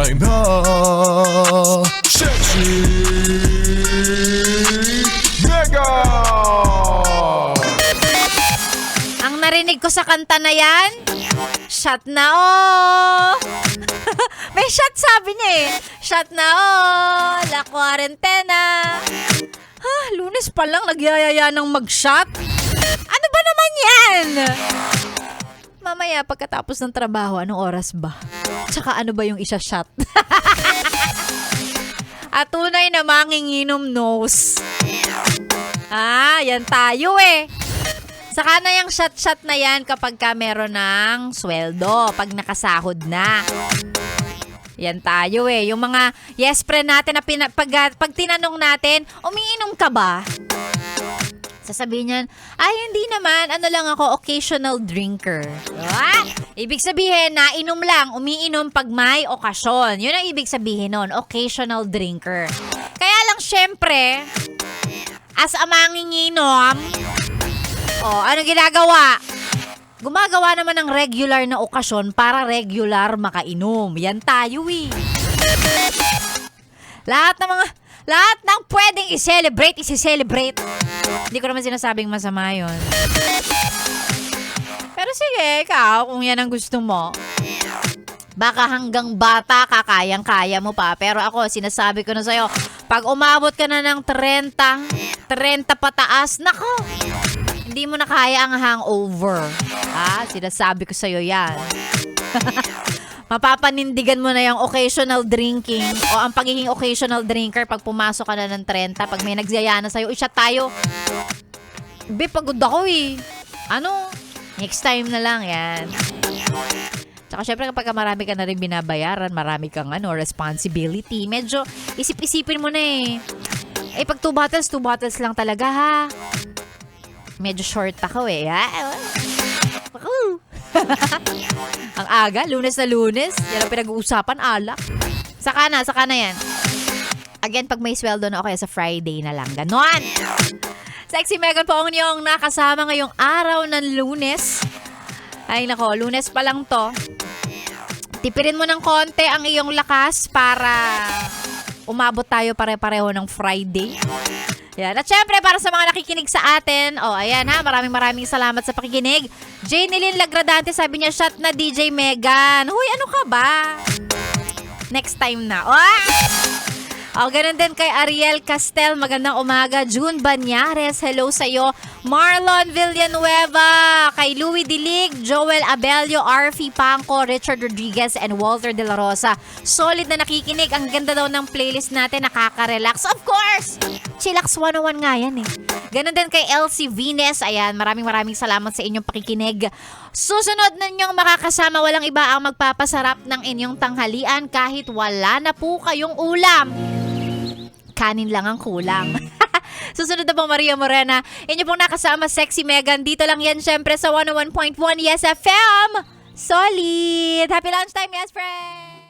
time na. Sexy Mega! Ang narinig ko sa kanta na yan, shot na oh! May shot sabi niya eh. Shot na oh! La quarantena. Lunes pa lang nagyayaya ng mag-shot. Ano ba naman yan? Mamaya pagkatapos ng trabaho, anong oras ba? Tsaka ano ba yung isa-shot? At tunay na manginginom knows. Yan tayo eh. Saka na yung shot-shot na yan kapag ka meron ng sweldo, pag nakasahod na. Yan tayo eh. Yung mga yes friend natin na pag tinanong natin, umiinom ka ba? Sasabihin niyan, hindi naman. Ano lang ako, occasional drinker. Ibig sabihin na inom lang, umiinom pag may okasyon. Yun ang ibig sabihin nun, occasional drinker. Kaya lang syempre, as a manginginom, ano ginagawa? Gumagawa naman ng regular na okasyon para regular makainom. Yan tayo eh. Lahat ng pwedeng i-celebrate, isi-celebrate. Hindi ko naman sinasabing masama yun. Pero sige, ikaw, kung yan ang gusto mo. Baka hanggang bata kakayang-kaya mo pa. Pero ako, sinasabi ko na sa'yo, pag umabot ka na ng 30 pataas, nako, hindi mo na kaya ang hangover. Sinasabi ko sa'yo yan. Mapapanindigan mo na yung occasional drinking o ang pagiging occasional drinker pag pumasok ka na ng 30, pag may nagyaya na sa'yo, shot tayo. Pagod ako eh. Next time na lang yan. Tsaka syempre kapag marami ka na rin binabayaran, marami kang responsibility, medyo isip-isipin mo na eh. Pag 2 bottles lang talaga ha. Medyo short ako eh. Ang aga, Lunes na Lunes. Yan ang pinag-uusapan, alak. Saka na yan. Again, pag may sweldo na o kaya sa Friday na lang. Ganon. Sexy Megan po ang inyong nakasama ngayong araw ng Lunes. Ay nako, Lunes pa lang to. Tipirin mo ng konti ang iyong lakas para umabot tayo pare-pareho ng Friday. Yan. At syempre, para sa mga nakikinig sa atin, ayan ha, maraming salamat sa pakikinig. Janeline Lagradante, sabi niya, shot na DJ Megan. Huy, ano ka ba? Next time na. Ganun din kay Ariel Castel, magandang umaga. June Banyares, hello sa'yo. Marlon Villanueva, kay Louie Dilig, Joel Abelio, Arfi Pangco, Richard Rodriguez, and Walter De La Rosa. Solid na nakikinig. Ang ganda daw ng playlist natin, nakaka-relax. Of course! Chillax 101 nga yan eh. Ganun din kay Elsie Venez. Ayan, maraming salamat sa inyong pakikinig. Susunod ninyong makakasama, walang iba ang magpapasarap ng inyong tanghalian kahit wala na po kayong ulam. Kanin lang ang kulang. Susunod na po Maria Morena. Inyo pong nakasama, Sexy Megan. Dito lang yan syempre sa 101.1 Yes FM. Solid! Happy lunchtime, yes friend!